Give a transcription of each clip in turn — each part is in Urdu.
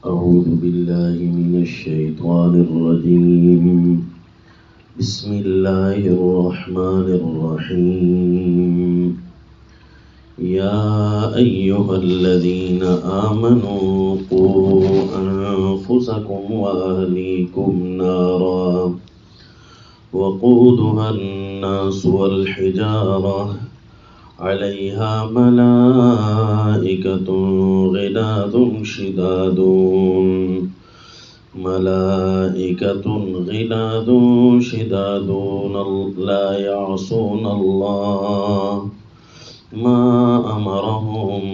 أعوذ بالله من الشيطان الرجيم. بسم الله الرحمن الرحيم. يا أيها الذين آمنوا قوا أنفسكم وأهليكم نارا وقودها الناس والحجارة عليها ملائكة غلاظ شداد لا يعصون الله ما أمرهم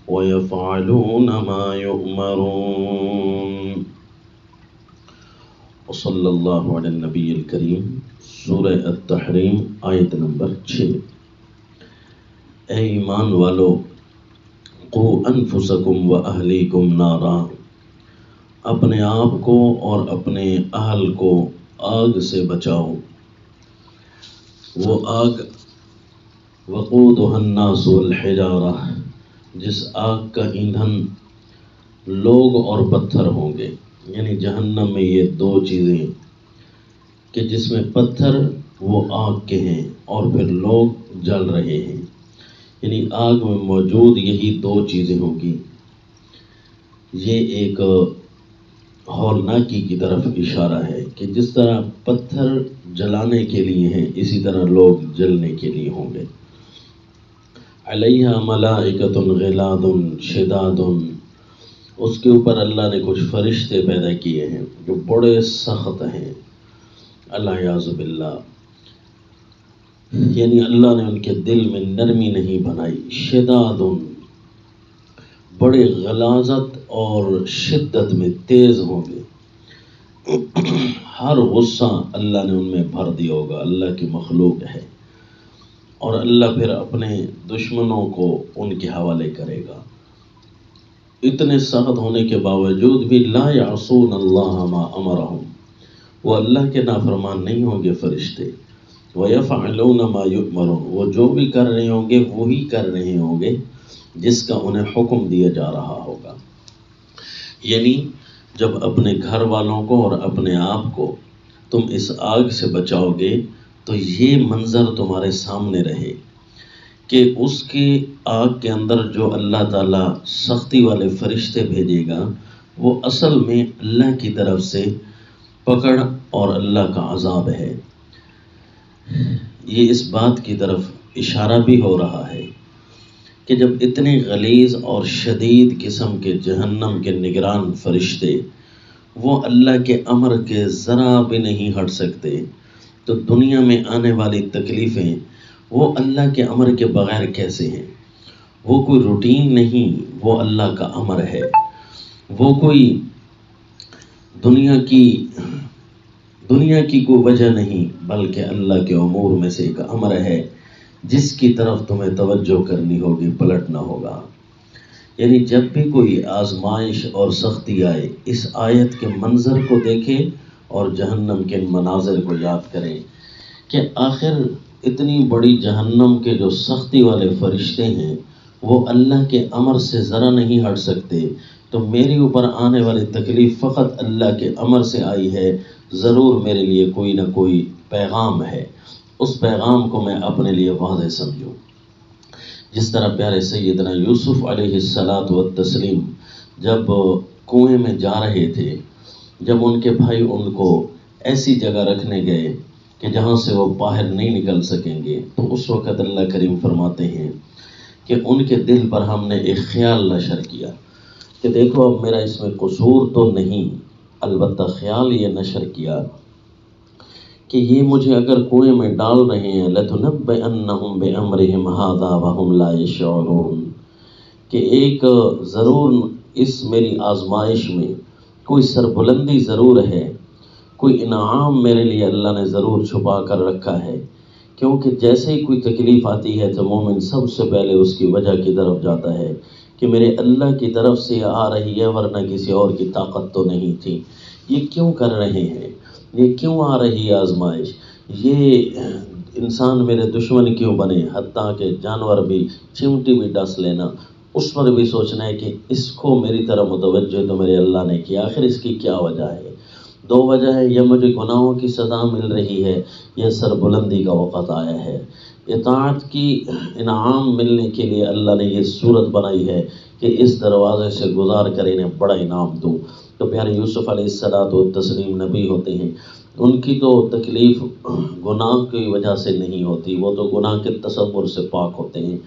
ويفعلون ما يؤمرون. وصلی اللہ علی النبی الکریم. سورہ التحریم آیت نمبر 6. اے ایمان والو، قو انفسکم و اہلیکم نارا، اپنے آپ کو اور اپنے اہل کو آگ سے بچاؤ. وہ آگ وقودها الناس والحجارہ، جس آگ کا ایندھن لوگ اور پتھر ہوں گے. یعنی جہنم میں یہ دو چیزیں کہ جس میں پتھر وہ آگ کے ہیں اور پھر لوگ جل رہے ہیں. یعنی آگ میں موجود یہی دو چیزیں ہوں گی. یہ ایک ہولناکی کی طرف اشارہ ہے کہ جس طرح پتھر جلانے کے لیے ہیں اسی طرح لوگ جلنے کے لیے ہوں گے. علیہ ملائکۃ غلاظ شداد، اس کے اوپر اللہ نے کچھ فرشتے پیدا کیے ہیں جو بڑے سخت ہیں. الیاذ باللہ، یعنی اللہ نے ان کے دل میں نرمی نہیں بنائی. شداد، بڑے غلاظت اور شدت میں تیز ہوں گے. ہر غصہ اللہ نے ان میں بھر دیا ہوگا. اللہ کی مخلوق ہے اور اللہ پھر اپنے دشمنوں کو ان کے حوالے کرے گا. اتنے سخت ہونے کے باوجود بھی لا یعصون اللہ ما امرہم، وہ اللہ کے نافرمان نہیں ہوں گے فرشتے. وَيَفْعَلُونَ مَا يُؤْمَرُونَ، وہ جو بھی کر رہے ہوں گے وہی کر رہے ہوں گے جس کا انہیں حکم دیا جا رہا ہوگا. یعنی جب اپنے گھر والوں کو اور اپنے آپ کو تم اس آگ سے بچاؤ گے تو یہ منظر تمہارے سامنے رہے کہ اس کی آگ کے اندر جو اللہ تعالیٰ سختی والے فرشتے بھیجے گا وہ اصل میں اللہ کی طرف سے پکڑ اور اللہ کا عذاب ہے. یہ اس بات کی طرف اشارہ بھی ہو رہا ہے کہ جب اتنے غلیظ اور شدید قسم کے جہنم کے نگران فرشتے وہ اللہ کے امر کے ذرا بھی نہیں ہٹ سکتے تو دنیا میں آنے والی تکلیفیں وہ اللہ کے امر کے بغیر کیسے ہیں؟ وہ کوئی روٹین نہیں، وہ اللہ کا امر ہے. وہ کوئی دنیا کی کوئی وجہ نہیں بلکہ اللہ کے امور میں سے ایک امر ہے جس کی طرف تمہیں توجہ کرنی ہوگی، پلٹنا ہوگا. یعنی جب بھی کوئی آزمائش اور سختی آئے اس آیت کے منظر کو دیکھیں اور جہنم کے مناظر کو یاد کریں کہ آخر اتنی بڑی جہنم کے جو سختی والے فرشتے ہیں وہ اللہ کے امر سے ذرا نہیں ہٹ سکتے تو میرے اوپر آنے والی تکلیف فقط اللہ کے امر سے آئی ہے. ضرور میرے لیے کوئی نہ کوئی پیغام ہے، اس پیغام کو میں اپنے لیے واضح سمجھوں. جس طرح پیارے سیدنا یوسف علیہ الصلاۃ والتسلیم جب کنویں میں جا رہے تھے، جب ان کے بھائی ان کو ایسی جگہ رکھنے گئے کہ جہاں سے وہ باہر نہیں نکل سکیں گے تو اس وقت اللہ کریم فرماتے ہیں کہ ان کے دل پر ہم نے ایک خیال نشر کیا کہ دیکھو اب میرا اس میں قصور تو نہیں، البتہ خیال یہ نشر کیا کہ یہ مجھے اگر کنویں میں ڈال رہے ہیں لَتُنَبَّئَنَّهُمْ بِأَمْرِهِمْ هَذَا وَهُمْ لَا يَشْعُرُونَ، کہ ایک ضرور اس میری آزمائش میں کوئی سربلندی ضرور ہے، کوئی انعام میرے لیے اللہ نے ضرور چھپا کر رکھا ہے. کیونکہ جیسے ہی کوئی تکلیف آتی ہے تو مومن سب سے پہلے اس کی وجہ کی طرف جاتا ہے کہ میرے اللہ کی طرف سے آ رہی ہے ورنہ کسی اور کی طاقت تو نہیں تھی. یہ کیوں کر رہے ہیں؟ یہ کیوں آ رہی ہے آزمائش؟ یہ انسان میرے دشمن کیوں بنے؟ حتیٰ کہ جانور بھی چمٹی بھی ڈس لینا اس پر بھی سوچنا ہے کہ اس کو میری طرف متوجہ تو میرے اللہ نے کیا، آخر اس کی کیا وجہ ہے؟ دو وجہ ہے، یا مجھے گناہوں کی سزا مل رہی ہے یا سربلندی کا وقت آیا ہے۔ اطاعت کی انعام ملنے کے لیے اللہ نے یہ صورت بنائی ہے کہ اس دروازے سے گزار کر انہیں بڑا انعام دوں۔ تو پیارے یوسف علیہ الصلوۃ والتسلیم نبی ہوتے ہیں، ان کی تو تکلیف گناہ کی وجہ سے نہیں ہوتی، وہ تو گناہ کے تصور سے پاک ہوتے ہیں۔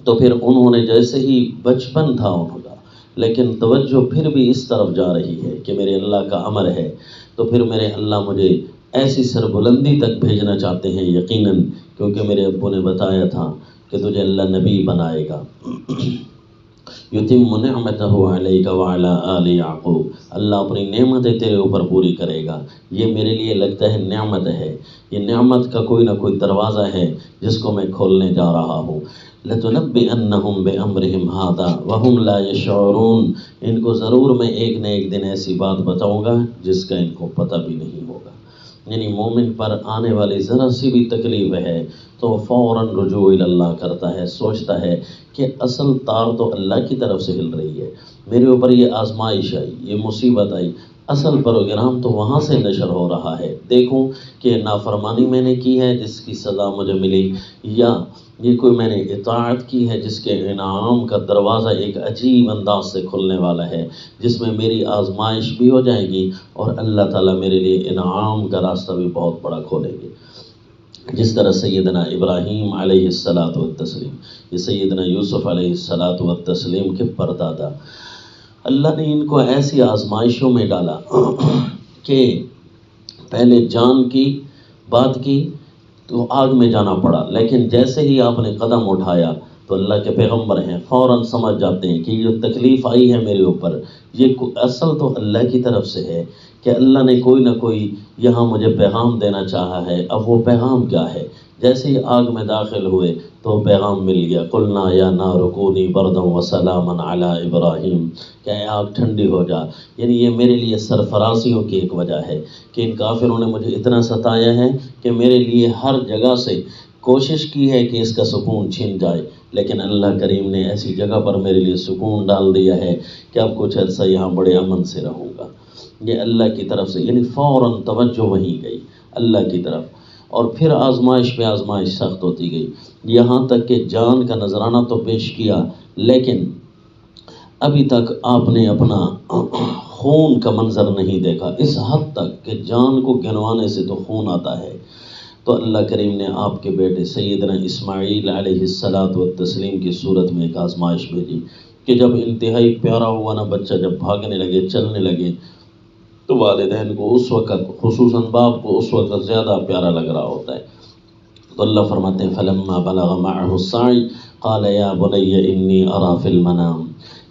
تو پھر انہوں نے جیسے ہی بچپن تھا ان کا، لیکن توجہ پھر بھی اس طرف جا رہی ہے کہ میرے اللہ کا امر ہے، تو پھر میرے اللہ مجھے ایسی سربلندی تک بھیجنا چاہتے ہیں یقیناً، کیونکہ میرے ابو نے بتایا تھا کہ تجھے اللہ نبی بنائے گا۔ یتم نعمتہ علیک وعلی آل یعقوب، اللہ اپنی نعمتیں تیرے اوپر پوری کرے گا۔ یہ میرے لیے لگتا ہے نعمت ہے، یہ نعمت کا کوئی نہ کوئی دروازہ ہے جس کو میں کھولنے جا رہا ہوں۔ لَتُنَبِّئَنَّهُمْ بِأَمْرِهِمْ هَذَا وَهُمْ لَا يَشْعُرُونَ، ان کو ضرور میں ایک نہ ایک دن ایسی بات بتاؤں گا جس کا ان کو پتہ بھی نہیں ہوگا۔ یعنی مومن پر آنے والی ذرا سی بھی تکلیف ہے تو فوراً رجوع اللہ کرتا ہے، سوچتا ہے کہ اصل تار تو اللہ کی طرف سے ہل رہی ہے، میرے اوپر یہ آزمائش آئی، یہ مصیبت آئی، اصل پروگرام تو وہاں سے نشر ہو رہا ہے۔ دیکھوں کہ نافرمانی میں نے کی ہے جس کی سزا مجھے ملی، یا یہ کوئی میں نے اطاعت کی ہے جس کے انعام کا دروازہ ایک عجیب انداز سے کھلنے والا ہے، جس میں میری آزمائش بھی ہو جائے گی اور اللہ تعالیٰ میرے لیے انعام کا راستہ بھی بہت بڑا کھولیں گے۔ جس طرح سیدنا ابراہیم علیہ الصلاۃ والتسلیم، یہ سیدنا یوسف علیہ الصلاۃ والتسلیم کے پردادا، اللہ نے ان کو ایسی آزمائشوں میں ڈالا کہ پہلے جان کی بات کی تو آگ میں جانا پڑا، لیکن جیسے ہی آپ نے قدم اٹھایا تو اللہ کے پیغمبر ہیں، فوراً سمجھ جاتے ہیں کہ یہ جو تکلیف آئی ہے میرے اوپر، یہ اصل تو اللہ کی طرف سے ہے کہ اللہ نے کوئی نہ کوئی یہاں مجھے پیغام دینا چاہا ہے۔ اب وہ پیغام کیا ہے؟ جیسے ہی آگ میں داخل ہوئے تو پیغام مل گیا، قلنا یا نار کونی بردا وسلاما علی ابراہیم، کہ اے آگ ٹھنڈی ہو جا۔ یعنی یہ میرے لیے سرفرازیوں کی ایک وجہ ہے کہ ان کافروں نے مجھے اتنا ستایا ہے کہ میرے لیے ہر جگہ سے کوشش کی ہے کہ اس کا سکون چھن جائے، لیکن اللہ کریم نے ایسی جگہ پر میرے لیے سکون ڈال دیا ہے کہ اب کچھ عرصہ یہاں بڑے امن سے رہوں گا۔ یہ اللہ کی طرف سے، یعنی فوراً توجہ وہیں گئی اللہ کی طرف، اور پھر آزمائش پہ آزمائش سخت ہوتی گئی، یہاں تک کہ جان کا نذرانہ تو پیش کیا، لیکن ابھی تک آپ نے اپنا خون کا منظر نہیں دیکھا، اس حد تک کہ جان کو گنوانے سے تو خون آتا ہے۔ تو اللہ کریم نے آپ کے بیٹے سیدنا اسماعیل علیہ الصلاۃ والتسلیم کی صورت میں ایک آزمائش بھیجی کہ جب انتہائی پیارا ہوا نا بچہ، جب بھاگنے لگے، چلنے لگے، تو والدین کو اس وقت، خصوصاً باپ کو اس وقت زیادہ پیارا لگ رہا ہوتا ہے۔ تو اللہ فرماتے ہیں فَلَمَّا بَلَغَ مَعَهُ السَّعْيَ قَالَ يَا بُنَيَّ إِنِّي أَرَىٰ فِي الْمَنَامِ،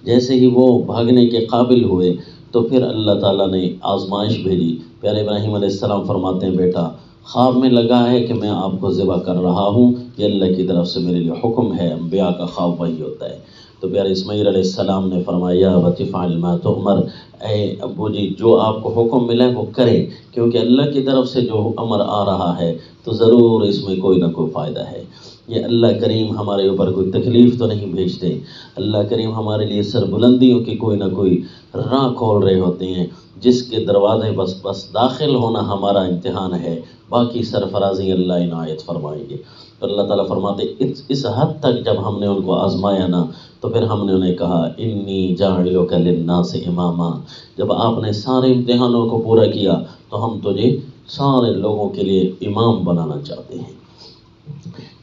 جیسے ہی وہ بھاگنے کے قابل ہوئے تو پھر اللہ تعالیٰ نے آزمائش بھیجی۔ پیارے ابراہیم علیہ السلام فرماتے ہیں بیٹا خواب میں لگا ہے کہ میں آپ کو ذبح کر رہا ہوں، یہ اللہ کی طرف سے میرے لیے حکم ہے، انبیاء کا خواب وہی ہوتا ہے۔ تو پیارے اسماعیل علیہ السلام نے فرمایا یا ابت افعل ما تؤمر، اے ابو جی جو آپ کو حکم ملا ہے وہ کریں، کیونکہ اللہ کی طرف سے جو امر آ رہا ہے تو ضرور اس میں کوئی نہ کوئی فائدہ ہے۔ یہ اللہ کریم ہمارے اوپر کوئی تکلیف تو نہیں بھیجتے، اللہ کریم ہمارے لیے سربلندیوں کی کوئی نہ کوئی راہ کھول رہے ہوتے ہیں، جس کے دروازے بس داخل ہونا ہمارا امتحان ہے، باقی سرفرازی اللہ عنایت فرمائیں گے۔ تو اللہ تعالیٰ فرماتے اس حد تک جب ہم نے ان کو آزمایا نا تو پھر ہم نے انہیں کہا انی جاعلک للناس اماما، جب آپ نے سارے امتحانوں کو پورا کیا تو ہم تجھے سارے لوگوں کے لیے امام بنانا چاہتے ہیں۔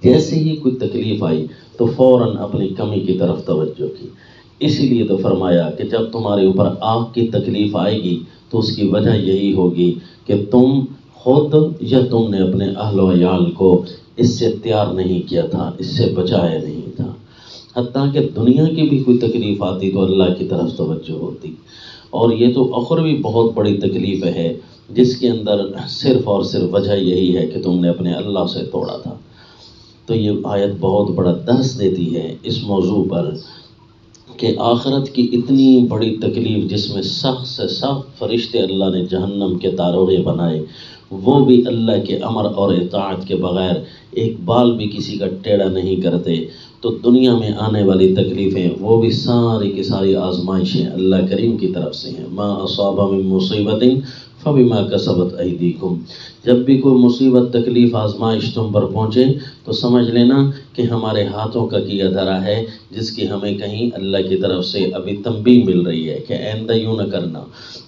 جیسے ہی کوئی تکلیف آئی تو فوراً اپنی کمی کی طرف توجہ کی، اسی لیے تو فرمایا کہ جب تمہارے اوپر آگ کی تکلیف آئے گی تو اس کی وجہ یہی ہوگی کہ تم خود یا تم نے اپنے اہل و عیال کو اس سے تیار نہیں کیا تھا، اس سے بچایا نہیں تھا۔ حتیٰ کہ دنیا کی بھی کوئی تکلیف آتی تو اللہ کی طرف توجہ ہوتی، اور یہ تو اخروی بہت بڑی تکلیف ہے جس کے اندر صرف اور صرف وجہ یہی ہے کہ تم نے اپنے اللہ سے توڑا تھا۔ تو یہ آیت بہت بڑا درس دیتی ہے اس موضوع پر کہ آخرت کی اتنی بڑی تکلیف جس میں سخت سے سخت فرشتے اللہ نے جہنم کے داروغے بنائے، وہ بھی اللہ کے امر اور اطاعت کے بغیر ایک بال بھی کسی کا ٹیڑھا نہیں کرتے، تو دنیا میں آنے والی تکلیفیں وہ بھی ساری کی ساری آزمائشیں اللہ کریم کی طرف سے ہیں. ما اصاب من مصیبت فبما کسبت ایدیکم. جب بھی کوئی مصیبت تکلیف آزمائش تم پر پہنچے تو سمجھ لینا کہ ہمارے ہاتھوں کا کیا دھرا ہے، جس کی ہمیں کہیں اللہ کی طرف سے ابھی تنبیہ مل رہی ہے کہ آئندہ یوں نہ کرنا.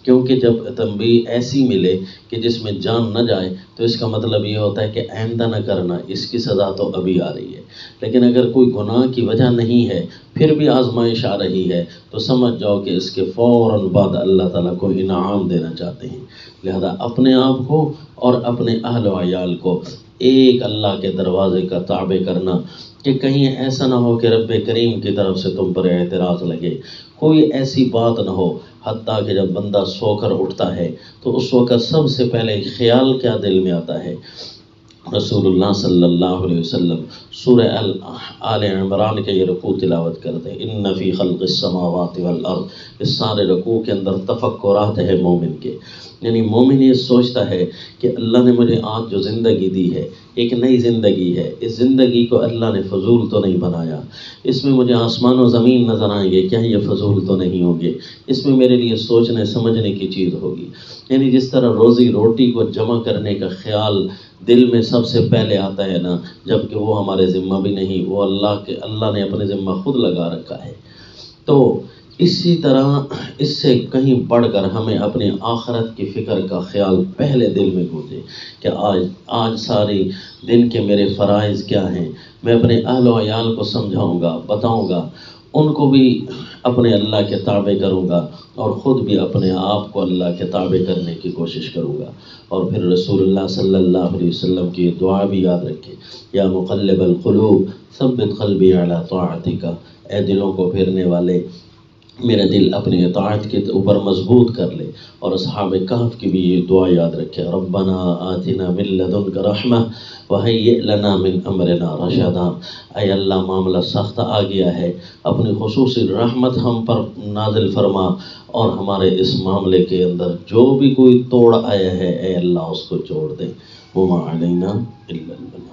کیونکہ جب تنبیہ ایسی ملے کہ جس میں جان نہ جائے تو اس کا مطلب یہ ہوتا ہے کہ آئندہ نہ کرنا، اس کی سزا تو ابھی آ رہی ہے. لیکن اگر کوئی گناہ کی وجہ نہیں ہے پھر بھی آزمائش آ رہی ہے تو سمجھ جاؤ کہ اس کے فوراً بعد اللہ تعالیٰ کو انعام دینا چاہتے ہیں. لہذا اپنے آپ کو اور اپنے اہل و عیال کو ایک اللہ کے دروازے کا تابع کرنا کہ کہیں ایسا نہ ہو کہ رب کریم کی طرف سے تم پر اعتراض لگے. کوئی ایسی بات نہ ہو، حتیٰ کہ جب بندہ سو کر اٹھتا ہے تو اس وقت سب سے پہلے خیال کیا دل میں آتا ہے؟ رسول اللہ صلی اللہ علیہ وسلم سورہ آل عمران کے یہ رکوع تلاوت کرتے ہیں. ان فی خلق السماوات والارض. اس سارے رکوع کے اندر تفکرات ہے مومن کے. یعنی مومن یہ سوچتا ہے کہ اللہ نے مجھے آج جو زندگی دی ہے ایک نئی زندگی ہے، اس زندگی کو اللہ نے فضول تو نہیں بنایا، اس میں مجھے آسمان و زمین نظر آئیں گے، کیا یہ فضول تو نہیں ہوں گے، اس میں میرے لیے سوچنے سمجھنے کی چیز ہوگی. یعنی جس طرح روزی روٹی کو جمع کرنے کا خیال دل میں سب سے پہلے آتا ہے نا، جبکہ وہ ہمارے ذمہ بھی نہیں، وہ اللہ نے اپنے ذمہ خود لگا رکھا ہے. تو اسی طرح اس سے کہیں بڑھ کر ہمیں اپنی آخرت کی فکر کا خیال پہلے دل میں گونجے کہ آج ساری دن کے میرے فرائض کیا ہیں. میں اپنے اہل و عیال کو سمجھاؤں گا، بتاؤں گا، ان کو بھی اپنے اللہ کے تابع کروں گا اور خود بھی اپنے آپ کو اللہ کے تابع کرنے کی کوشش کروں گا. اور پھر رسول اللہ صلی اللہ علیہ وسلم کی دعا بھی یاد رکھیں، یا مقلب القلوب ثبت قلبی علی طاعتک. اے دلوں کو پھیرنے والے، میرا دل اپنی اطاعت کے اوپر مضبوط کر لے. اور اصحاب کہف کی بھی یہ دعا یاد رکھے، ربنا آتنا من لدنک رحمہ وہیئ لنا من امرنا رشدا. اے اللہ معاملہ سخت آ گیا ہے، اپنی خصوصی رحمت ہم پر نازل فرما اور ہمارے اس معاملے کے اندر جو بھی کوئی توڑ آیا ہے اے اللہ اس کو چھوڑ دے. وما علینا الا البلاغ.